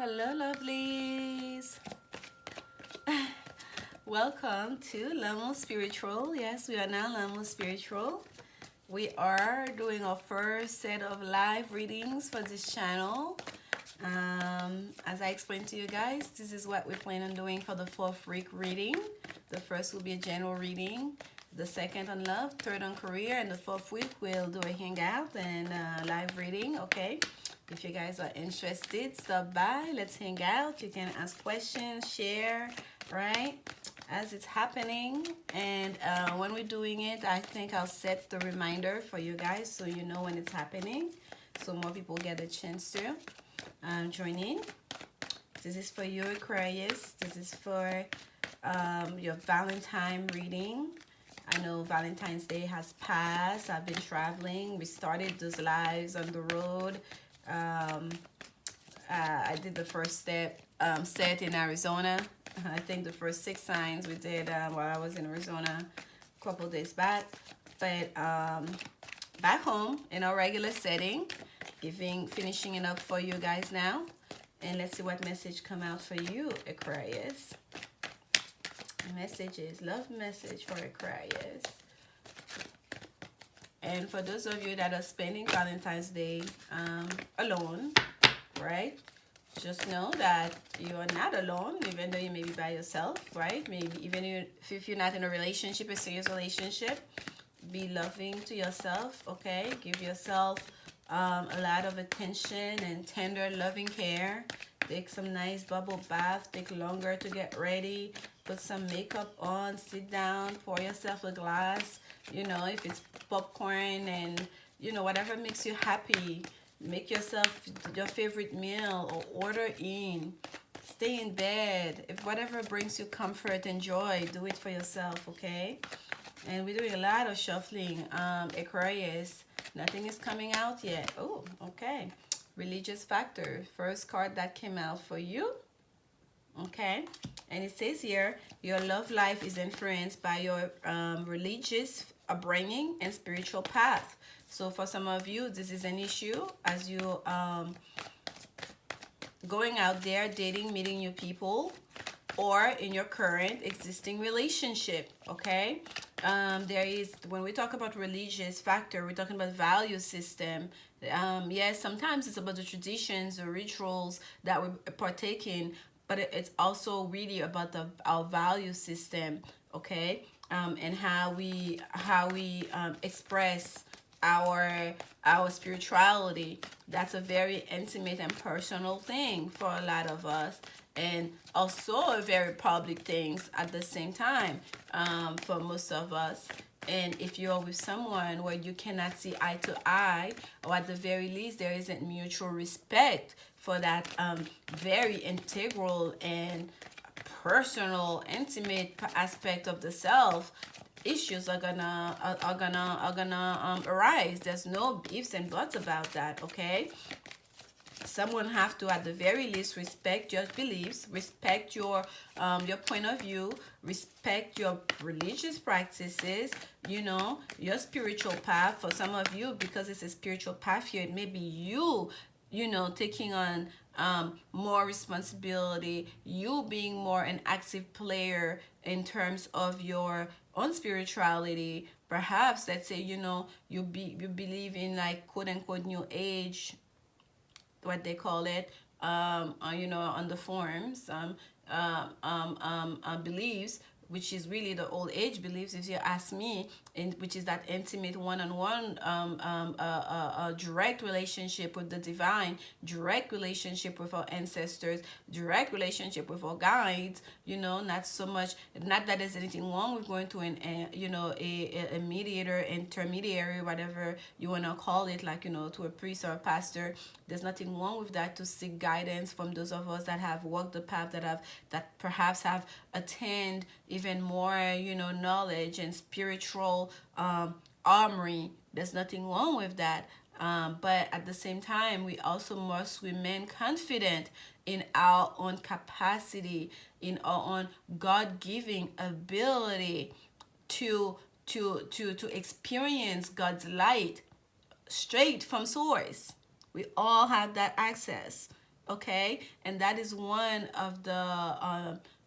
Hello, lovelies. Welcome to lanmouSpitual. Yes, we are now lanmouSpitual. We are doing our first set of live readings for this channel. As I explained to you guys, this is what we plan on doing for the 4th week reading. The first will be a general reading, the second on love, third on career, and the 4th week we'll do a hangout and live reading, okay? If you guys are interested, stop by, let's hang out. You can ask questions, share, right, as it's happening. And when we're doing it, I think I'll set the reminder for you guys so you know when it's happening, so more people get a chance to join in. This is for you, Aquarius. This is for your Valentine reading. I know Valentine's Day has passed. I've been traveling. We started those lives on the road. I did the first set in Arizona. I think the first 6 signs we did while I was in Arizona a couple days back. But back home in our regular setting, finishing it up for you guys now. And let's see what message come out for you, Aquarius. Messages, love message for Aquarius. And for those of you that are spending Valentine's Day alone, right? Just know that you are not alone, even though you may be by yourself, right? Maybe even if you're not in a relationship, a serious relationship, be loving to yourself, okay? Give yourself a lot of attention and tender, loving care. Take some nice bubble bath. Take longer to get ready. Put some makeup on. Sit down. Pour yourself a glass. You know, if it's popcorn and, you know, whatever makes you happy. Make yourself your favorite meal or order in. Stay in bed. If whatever brings you comfort and joy, do it for yourself, okay? And we're doing a lot of shuffling. Aquarius, nothing is coming out yet. Oh, okay. Religious factor. First card that came out for you. Okay. And it says here, your love life is influenced by your religious upbringing and spiritual path. So for some of you, this is an issue as you going out there, dating, meeting new people, or in your current existing relationship, okay? There is, when we talk about religious factor, we're talking about value system. Yes, sometimes it's about the traditions or rituals that we partake in, but it's also really about our value system, okay? And how we express our spirituality. That's a very intimate and personal thing for a lot of us, and also a very public things at the same time for most of us. And if you're with someone where you cannot see eye to eye, or at the very least there isn't mutual respect for that very integral and personal, intimate aspect of the self, issues are gonna arise. There's no ifs and buts about that, okay? Someone have to at the very least respect your beliefs, respect your point of view, respect your religious practices, you know, your spiritual path. For some of you, because it's a spiritual path here, it may be you know, taking on more responsibility, you being more an active player in terms of your own spirituality. Perhaps, let's say, you know, you believe in, like, quote unquote new age, what they call it, you know, on the forums, beliefs, which is really the old age beliefs, if you ask me, and which is that intimate one-on-one direct relationship with the divine, direct relationship with our ancestors, direct relationship with our guides, you know, not so much, not that there's anything wrong with going to you know, a mediator, intermediary, whatever you want to call it, like, you know, to a priest or a pastor. There's nothing wrong with that, to seek guidance from those of us that have walked the path, that perhaps have attained even more, you know, knowledge and spiritual armory. There's nothing wrong with that. But at the same time, we also must remain confident in our own capacity, in our own God-given ability to experience God's light straight from source. We all have that access. okay? And that is one of the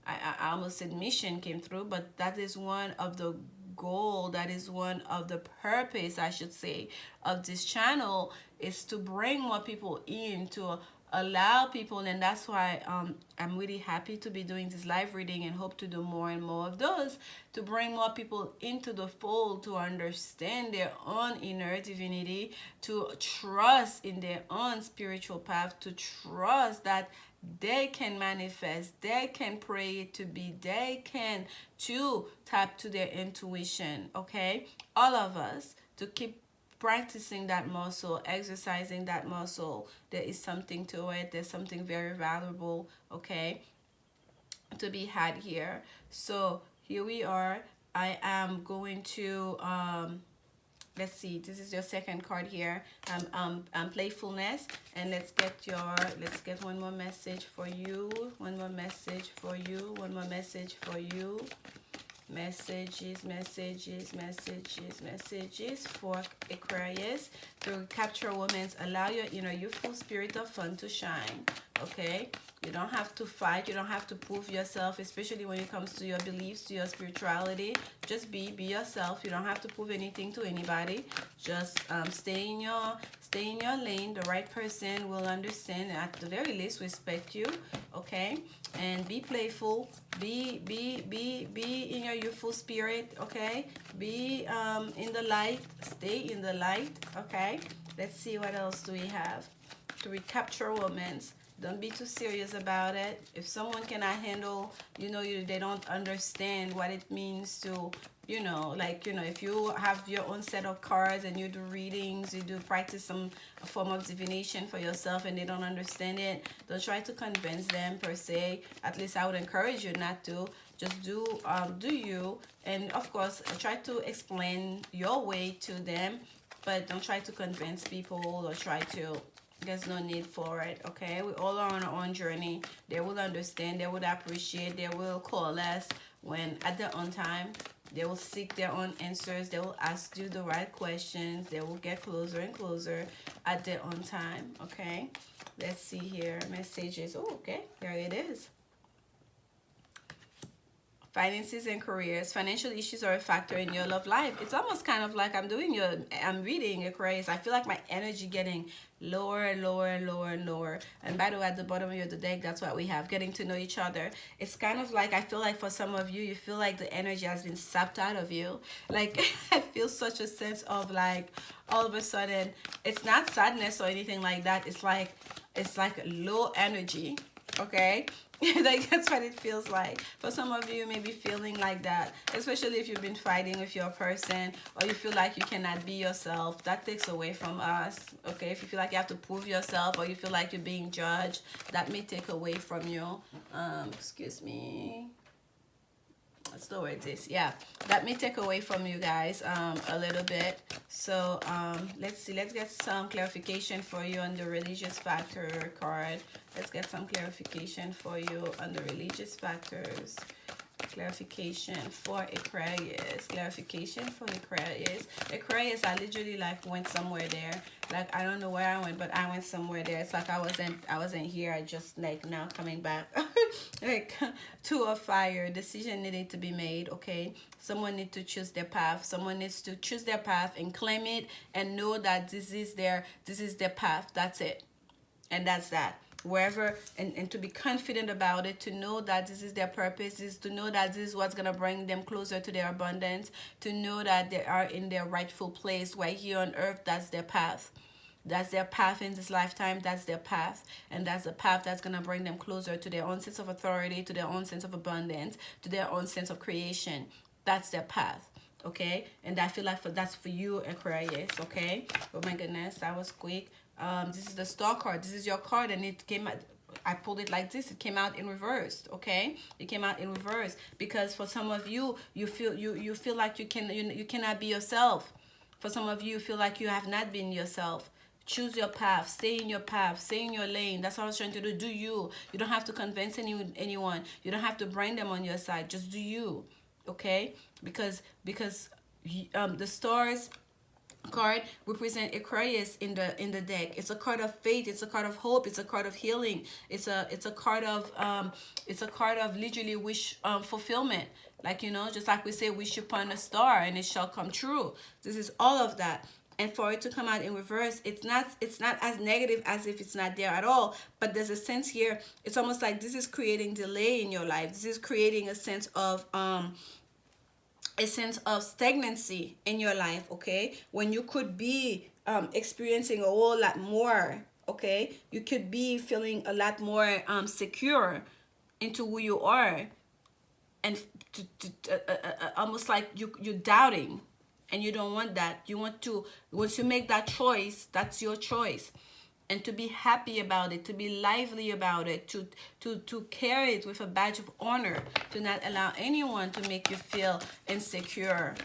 I almost said mission came through, but that is one of the goal, that is one of the purpose, I should say, of this channel, is to bring more people in, to allow people. And that's why I'm really happy to be doing this live reading, and hope to do more and more of those, to bring more people into the fold, to understand their own inner divinity, to trust in their own spiritual path, to trust that they can manifest, they can pray it to be, they can to tap to their intuition, okay? All of us, to keep practicing that muscle, exercising that muscle. There is something to it, there's something very valuable, okay, to be had here. So here we are. I am going to let's see, this is your second card here, playfulness. And let's get one more message for you, one more message for you, one more message for you. Messages for Aquarius. To capture women's, allow your inner youthful spirit of fun to shine, okay? You don't have to fight, you don't have to prove yourself, especially when it comes to your beliefs, to your spirituality. Just be yourself. You don't have to prove anything to anybody. Just stay in your lane. The right person will understand, at the very least respect you, okay? And be playful, be in your youthful spirit, okay? Be in the light, stay in the light, okay? Let's see, what else do we have to recapture romance. Don't be too serious about it. If someone cannot handle, they don't understand what it means to, if you have your own set of cards and you do readings, you do practice some form of divination for yourself, and they don't understand it, don't try to convince them per se. At least I would encourage you not to. Just do you, and of course try to explain your way to them, but don't try to convince people, or try to. There's no need for it, okay? We all are on our own journey. They will understand, they would appreciate, they will coalesce when at their own time. They will seek their own answers. They will ask you the right questions. They will get closer and closer at their own time, okay? Let's see here. Messages. Oh, okay. There it is. Finances and careers. Financial issues are a factor in your love life. It's almost kind of like I'm reading Aquarius. I feel like my energy getting lower and lower and lower and lower. And by the way, at the bottom of the deck, that's what we have. Getting to know each other. It's kind of like, I feel like for some of you, you feel like the energy has been sapped out of you. Like, I feel such a sense of like, all of a sudden, it's not sadness or anything like that. It's like low energy, okay? Like, that's what it feels like. For some of you, maybe feeling like that, especially if you've been fighting with your person, or you feel like you cannot be yourself. That takes away from us, okay? If you feel like you have to prove yourself, or you feel like you're being judged, that may take away from you. Excuse me. That's the word is. Yeah, that may take away from you guys a little bit. So let's see. Let's get some clarification for you on the religious factor card. Let's get some clarification for you on the religious factors. Clarification for Aquarius. Clarification for Aquarius. Aquarius, I literally like went somewhere there. Like, I don't know where I went, but I went somewhere there. It's like I wasn't here. I just like now coming back. Like, to a fire. Decision needed to be made, okay? Someone needs to choose their path. Someone needs to choose their path and claim it and know that this is their path. That's it. And that's that. Wherever, and to be confident about it, to know that this is their purpose, is to know that this is what's going to bring them closer to their abundance, to know that they are in their rightful place right here on earth. That's their path. That's their path in this lifetime. That's their path. And that's the path that's going to bring them closer to their own sense of authority, to their own sense of abundance, to their own sense of creation. That's their path. Okay? And I feel like that's for you, Aquarius. Okay? Oh my goodness, that was quick. This is the Star card. This is your card, and it came out. I pulled it like this. It came out in reverse. Okay, it came out in reverse because for some of you, you feel like you cannot be yourself. For some of you feel like you have not been yourself. Choose your path. Stay in your path. Stay in your lane. That's what I was trying to do. Do you? You don't have to convince anyone. You don't have to bring them on your side. Just do you. Okay, because the stars card represent Aquarius in the deck. It's a card of faith, it's a card of hope, it's a card of healing, it's a card of literally wish fulfillment. Like, you know, just like we say, wish upon a star and it shall come true. This is all of that. And for it to come out in reverse, it's not as negative as if it's not there at all. But there's a sense here, it's almost like this is creating delay in your life. This is creating a sense of stagnancy in your life, okay? When you could be experiencing a whole lot more, okay? You could be feeling a lot more secure into who you are, and almost like you're doubting, and you don't want that. You want to, once you make that choice, that's your choice, and to be happy about it, to be lively about it, to carry it with a badge of honor, to not allow anyone to make you feel insecure,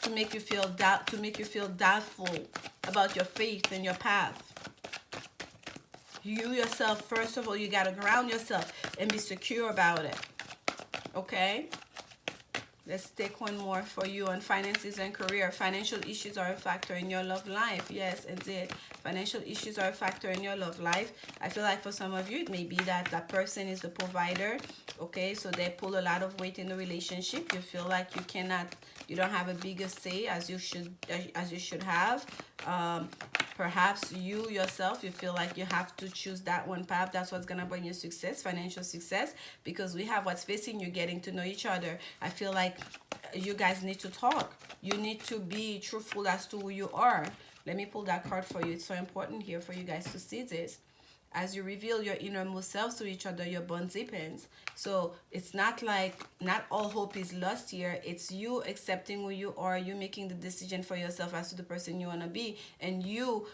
to make you feel doubtful about your faith and your path. You yourself, first of all, you gotta ground yourself and be secure about it. Okay? Let's take one more for you on finances and career. Financial issues are a factor in your love life. Yes, indeed. Financial issues are a factor in your love life. I feel like for some of you, it may be that that person is the provider. Okay, so they pull a lot of weight in the relationship. You feel like you don't have a bigger say as you should have. Perhaps you yourself, you feel like you have to choose that one path. That's what's going to bring you success, financial success, because we have what's facing you, getting to know each other. I feel like you guys need to talk. You need to be truthful as to who you are. Let me pull that card for you. It's so important here for you guys to see this. As you reveal your innermost selves to each other, your bond deepens. So it's not like, not all hope is lost here. It's you accepting who you are, you making the decision for yourself as to the person you want to be, and you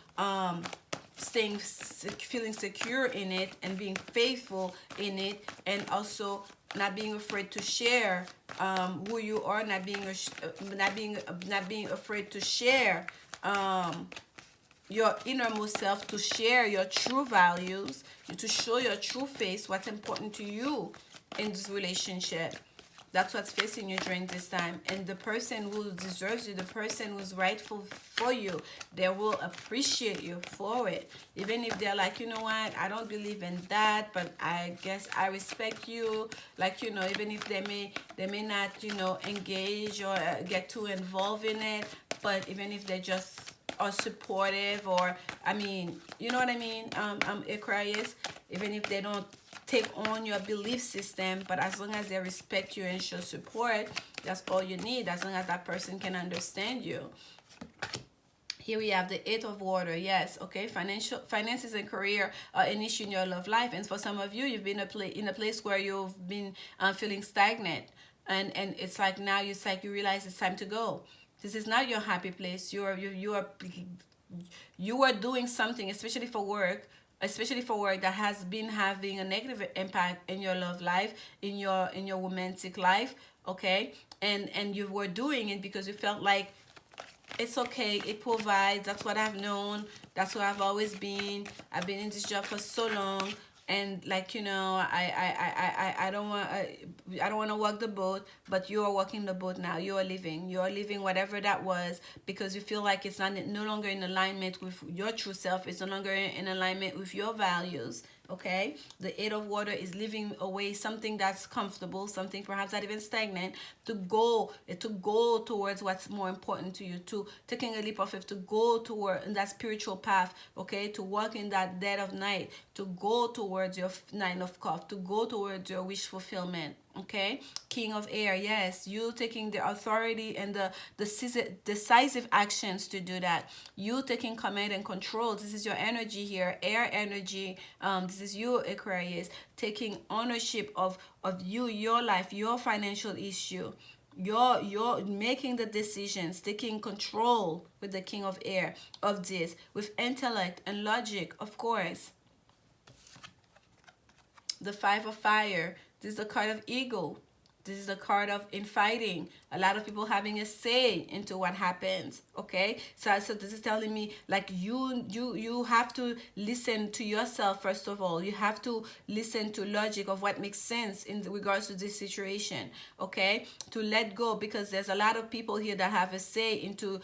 feeling secure in it and being faithful in it, and also not being afraid to share who you are, not being afraid to share your innermost self, to share your true values, to show your true face, what's important to you in this relationship. That's what's facing you during this time. And the person who deserves you, the person who's rightful for you, they will appreciate you for it. Even if they're like, you know what, I don't believe in that, but I guess I respect you. Like, you know, even if they may not, you know, engage or get too involved in it, but even if they just are supportive, or, I mean, you know what I mean, Aquarius, even if they don't take on your belief system, but as long as they respect you and show support, that's all you need, as long as that person can understand you. Here we have the Eight of Water. Yes, okay. Finances and career are an issue in your love life, and for some of you, you've been in a place where you've been feeling stagnant, and it's like now you realize it's time to go. This is not your happy place. You are doing something, especially for work that has been having a negative impact in your love life, in your romantic life, okay? And you were doing it because you felt like it's okay, it provides, that's what I've known, that's what I've always been. I've been in this job for so long, and like, you know, I don't want to walk the boat, but you are walking the boat now. You are living whatever that was, because you feel like it's no longer in alignment with your true self. It's no longer in alignment with your values. Okay, the Eight of Water is living away something that's comfortable, something perhaps not even stagnant, to go towards what's more important to you, to taking a leap of faith, to go toward that spiritual path, okay, to walk in that dead of night, to go towards your Nine of Cups, to go towards your wish fulfillment. Okay, King of Air, yes, you taking the authority and the decisive actions to do that. You taking command and control. This is your energy here, air energy. This is you, Aquarius, taking ownership of you, your life, your financial issue. You're making the decisions, taking control with the King of Air of this, with intellect and logic, of course. The Five of Fire. This is the card of ego. This is the card of infighting. A lot of people having a say into what happens. Okay, so this is telling me like you have to listen to yourself first of all. You have to listen to logic of what makes sense in regards to this situation. Okay, to let go, because there's a lot of people here that have a say into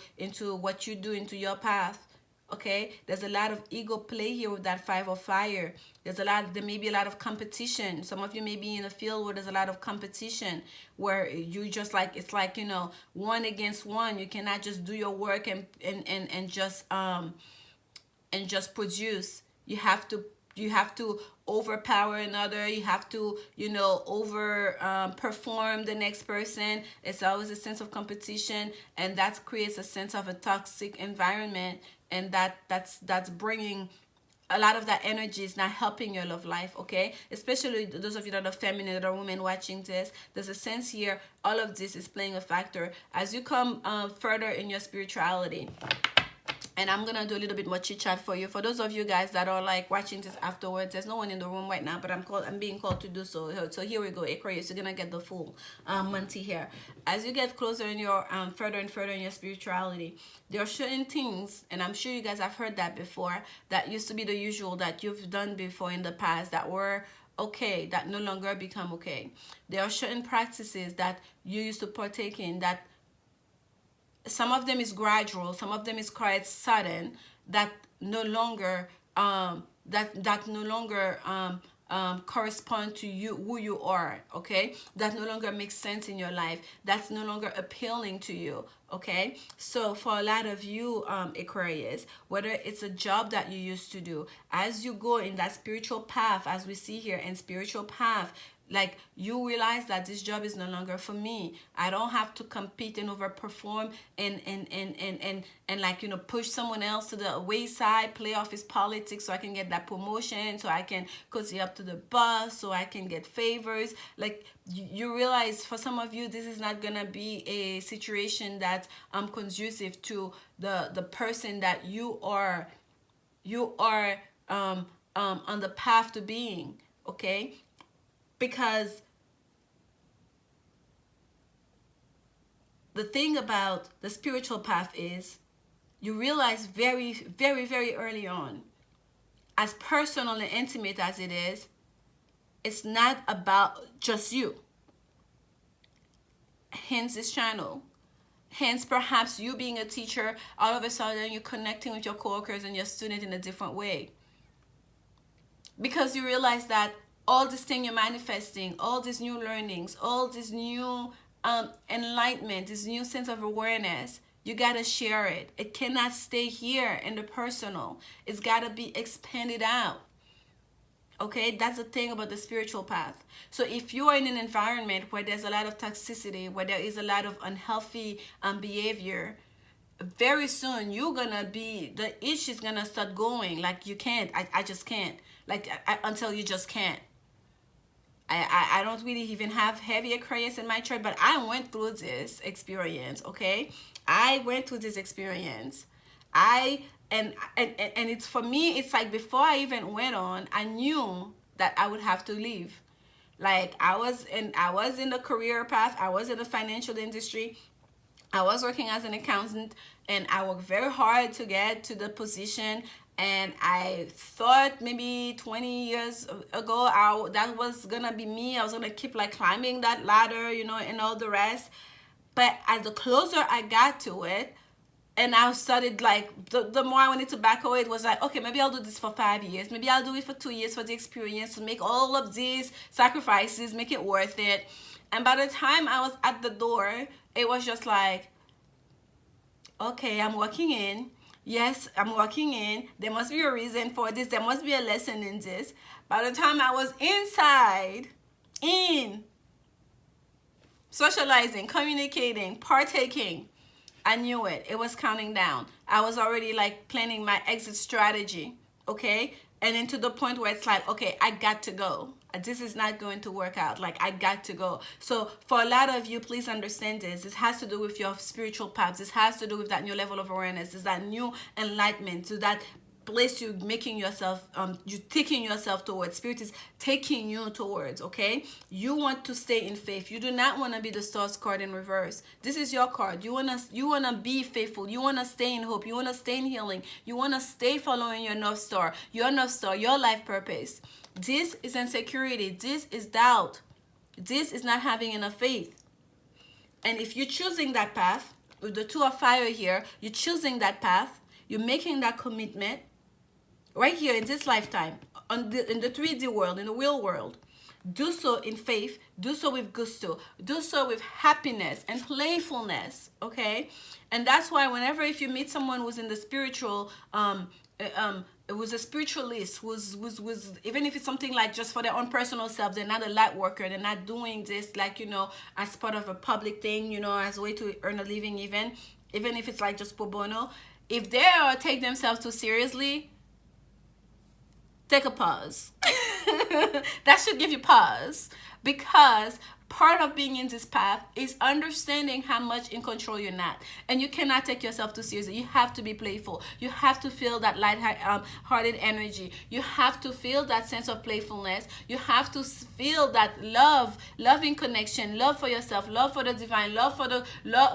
what you do, into your path. Okay, there's a lot of ego play here with that Five of Fire. There may be a lot of competition. Some of you may be in a field where there's a lot of competition, where you just like, it's like, you know, one against one. You cannot just do your work and just produce. You have to overpower another. You have to, you know, over perform the next person. It's always a sense of competition, and that creates a sense of a toxic environment, and that's bringing a lot of that energy is not helping your love life. Okay, especially those of you that are feminine, that are women watching this. There's a sense here all of this is playing a factor as you come further in your spirituality. And I'm gonna do a little bit more chit chat for you. For those of you guys that are like watching this afterwards, there's no one in the room right now, but I'm being called to do so. So here we go, Aquarius. You're gonna get the full Monty here. As you get closer in your further and further in your spirituality, there are certain things, and I'm sure you guys have heard that before, that used to be the usual that you've done before in the past that were okay, that no longer become okay. There are certain practices that you used to partake in that some of them is gradual, some of them is quite sudden, that no longer correspond to you, who you are. Okay, that no longer makes sense in your life, that's no longer appealing to you. Okay, so for a lot of you Aquarius, whether it's a job that you used to do, as you go in that spiritual path, as we see here in spiritual path, like you realize that this job is no longer for me. I don't have to compete and overperform and like, you know, push someone else to the wayside, play office politics so I can get that promotion, so I can cozy up to the boss, so I can get favors. Like you realize for some of you, this is not gonna be a situation that's conducive to the person that you are on the path to being. Okay, because the thing about the spiritual path is you realize very, very, very early on, as personal and intimate as it is, it's not about just you. Hence this channel. Hence perhaps you being a teacher, all of a sudden you're connecting with your coworkers and your student in a different way. Because you realize that all this thing you're manifesting, all these new learnings, all this new enlightenment, this new sense of awareness, you gotta share it. It cannot stay here in the personal. It's gotta be expanded out. Okay, that's the thing about the spiritual path. So if you are in an environment where there's a lot of toxicity, where there is a lot of unhealthy behavior, very soon you're gonna be, the itch is gonna start going. Like you can't, I just can't. Like until you just can't. I don't really even have heavy Aquarius in my chart, but I went through this experience. Okay, I went through this experience. And it's, for me, it's like before I even went on, I knew that I would have to leave. Like I was in the career path, I was in the financial industry, I was working as an accountant, and I worked very hard to get to the position. And I thought maybe 20 years ago, that was gonna be me. I was gonna keep like climbing that ladder, you know, and all the rest. But as the closer I got to it, and I started like, the more I wanted to back away, it was like, okay, maybe I'll do this for 5 years. Maybe I'll do it for 2 years for the experience, to make all of these sacrifices, make it worth it. And by the time I was at the door, it was just like, okay, I'm walking in. Yes, I'm walking in. There must be a reason for this. There must be a lesson in this. By the time I was inside, in socializing, communicating, partaking, I knew it. It was counting down. I was already like planning my exit strategy. Okay? And then to the point where it's like, okay, I got to go. This is not going to work out. Like, I got to go. So for a lot of you, please understand this. This has to do with your spiritual path. This has to do with that new level of awareness. This is that new enlightenment, to that place you making yourself, you taking yourself towards. Spirit is taking you towards, okay? You want to stay in faith. You do not want to be the Stars card in reverse. This is your card. You wanna be faithful. You wanna stay in hope. You wanna stay in healing. You wanna stay following your North Star, your life purpose. This is insecurity. This is doubt. This is not having enough faith. And if you're choosing that path, with the Two of Fire here, you're choosing that path, you're making that commitment, right here in this lifetime, in the 3D world, in the real world. Do so in faith, do so with gusto, do so with happiness and playfulness, okay? And that's why whenever if you meet someone who's in the spiritual, it was a spiritualist, was even if it's something like just for their own personal self, they're not a light worker, they're not doing this like, you know, as part of a public thing, you know, as a way to earn a living, even if it's like just pro bono. If they take themselves too seriously, take a pause. That should give you pause, because part of being in this path is understanding how much in control you're not, and you cannot take yourself too seriously. You have to be playful. You have to feel that light-hearted energy. You have to feel that sense of playfulness. You have to feel that loving connection, love for yourself, love for the divine, love for the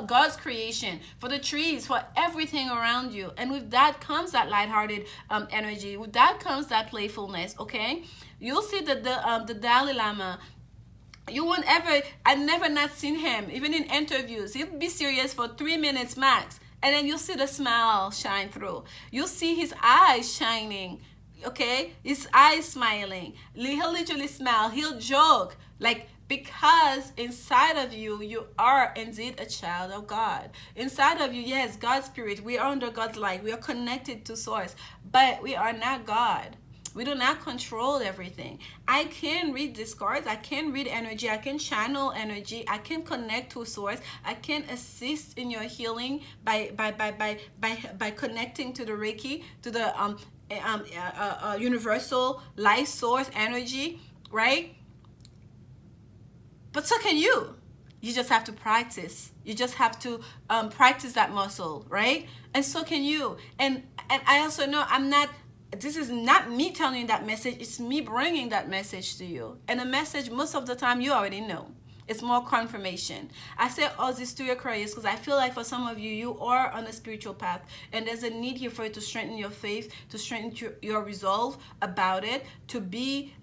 God's creation, for the trees, for everything around you. And with that comes that light-hearted energy. With that comes that playfulness. Okay, you'll see that the Dalai Lama, you won't ever, I've never not seen him, even in interviews, he'll be serious for 3 minutes max, and then you'll see the smile shine through. You'll see his eyes shining, okay? His eyes smiling. He'll literally smile, he'll joke, like, because inside of you, you are indeed a child of God. Inside of you, yes, God's spirit, we are under God's light, we are connected to source, but we are not God. We do not control everything. I can read these cards. I can read energy. I can channel energy. I can connect to source. I can assist in your healing by connecting to the Reiki, to the universal life source energy, right? But so can you. You just have to practice. You just have to practice that muscle, right? And so can you. And I also know this is not me telling you that message, it's me bringing that message to you. And the message, most of the time, you already know. It's more confirmation. I say all this to your Aquarius because I feel like for some of you, you are on a spiritual path, and there's a need here for you to strengthen your faith, to strengthen your resolve about it, to be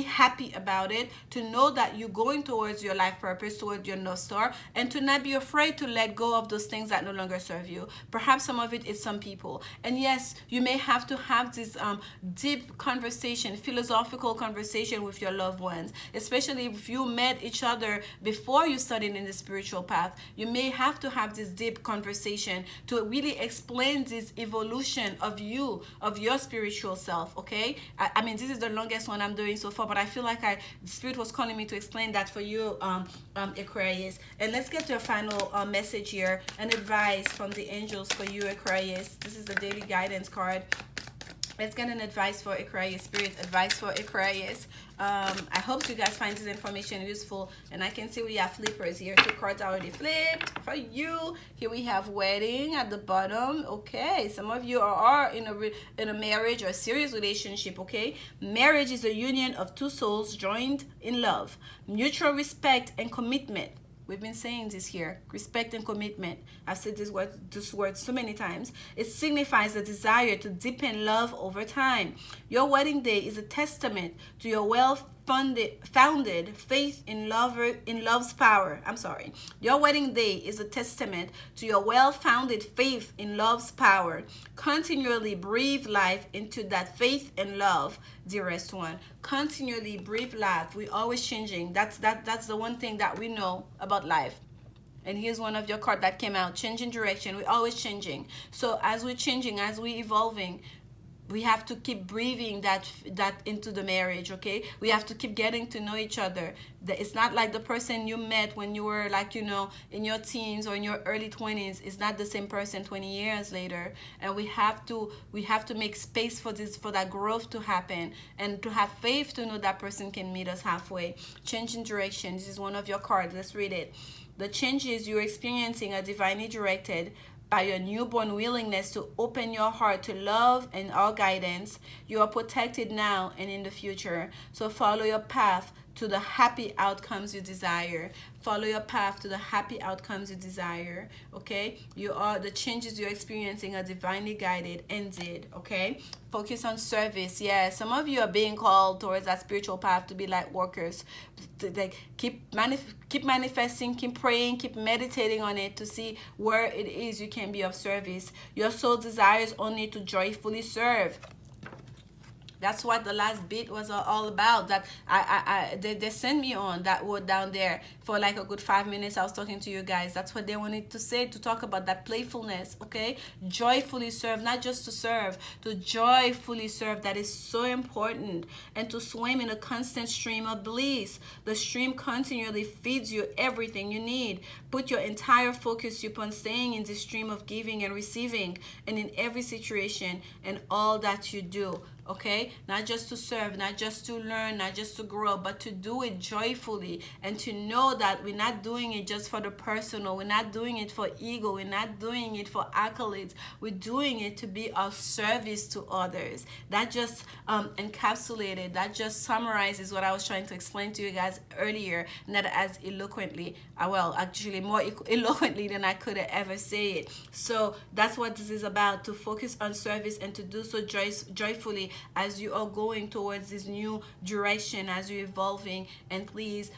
happy about it, to know that you're going towards your life purpose, towards your North Star, and to not be afraid to let go of those things that no longer serve you. Perhaps some of it is some people. And yes, you may have to have this deep conversation, philosophical conversation with your loved ones, especially if you met each other before you started in the spiritual path. You may have to have this deep conversation to really explain this evolution of you, of your spiritual self, okay? I mean, this is the longest one I'm doing so far, but I feel like the Spirit was calling me to explain that for you, Aquarius. And let's get to a final message here, an advice from the angels for you, Aquarius. This is the daily guidance card. Let's get an advice for Aquarius, Spirit advice for Aquarius. I hope you guys find this information useful. And I can see we have flippers here. 2 cards already flipped for you. Here we have wedding at the bottom. Okay, some of you are in a marriage or a serious relationship. Okay, marriage is a union of 2 souls joined in love, mutual respect and commitment. We've been saying this here, respect and commitment. I've said this word so many times. It signifies a desire to deepen love over time. Your wedding day is a testament to your founded faith in love's power. Your wedding day is a testament to your well-founded faith in love's power. Continually breathe life into that faith and love, dearest one. Continually breathe life. We're always changing. That's the one thing that we know about life. And here's one of your cards that came out, changing direction. We're always changing. So as we're changing, as we're evolving, we have to keep breathing that into the marriage, okay? We have to keep getting to know each other. It's not like the person you met when you were, like, you know, in your teens or in your early 20s is not the same person 20 years later. And we have to make space for that growth to happen, and to have faith to know that person can meet us halfway. Changing direction. This is one of your cards. Let's read it. The changes you're experiencing are divinely directed, by your newborn willingness to open your heart to love and all guidance. You are protected now and in the future. So follow your path to the happy outcomes you desire. Follow your path to the happy outcomes you desire. Okay, the changes you're experiencing are divinely guided and did. Okay, focus on service. Yeah, some of you are being called towards that spiritual path to be light workers. Like keep manifesting, keep praying, keep meditating on it to see where it is you can be of service. Your soul desires only to joyfully serve. That's what the last bit was all about. That they sent me on that word down there for like a good 5 minutes. I was talking to you guys. That's what they wanted to say, to talk about that playfulness. Okay, joyfully serve, not just to serve, to joyfully serve. That is so important. And to swim in a constant stream of bliss. The stream continually feeds you everything you need. Put your entire focus upon staying in the stream of giving and receiving, and in every situation and all that you do. Okay, not just to serve, not just to learn, not just to grow, but to do it joyfully, and to know that we're not doing it just for the personal. We're not doing it for ego. We're not doing it for accolades. We're doing it to be of service to others. That just encapsulated, that just summarizes what I was trying to explain to you guys earlier, not as eloquently, well, actually more eloquently than I could have ever say it. So that's what this is about, to focus on service and to do so joyfully as you are going towards this new direction, as you're evolving. And please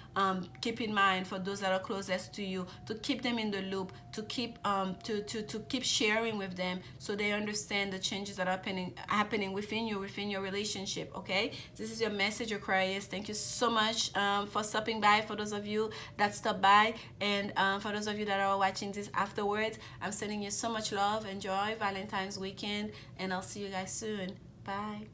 keep in mind, for those that are closest to you, to keep them in the loop, to keep to keep sharing with them, so they understand the changes that are happening within your relationship. Okay, this is your message, Aquarius. Thank you so much for stopping by. For those of you that stopped by, and for those of you that are watching this afterwards, I'm sending you so much love. Enjoy Valentine's weekend, and I'll see you guys soon. Bye.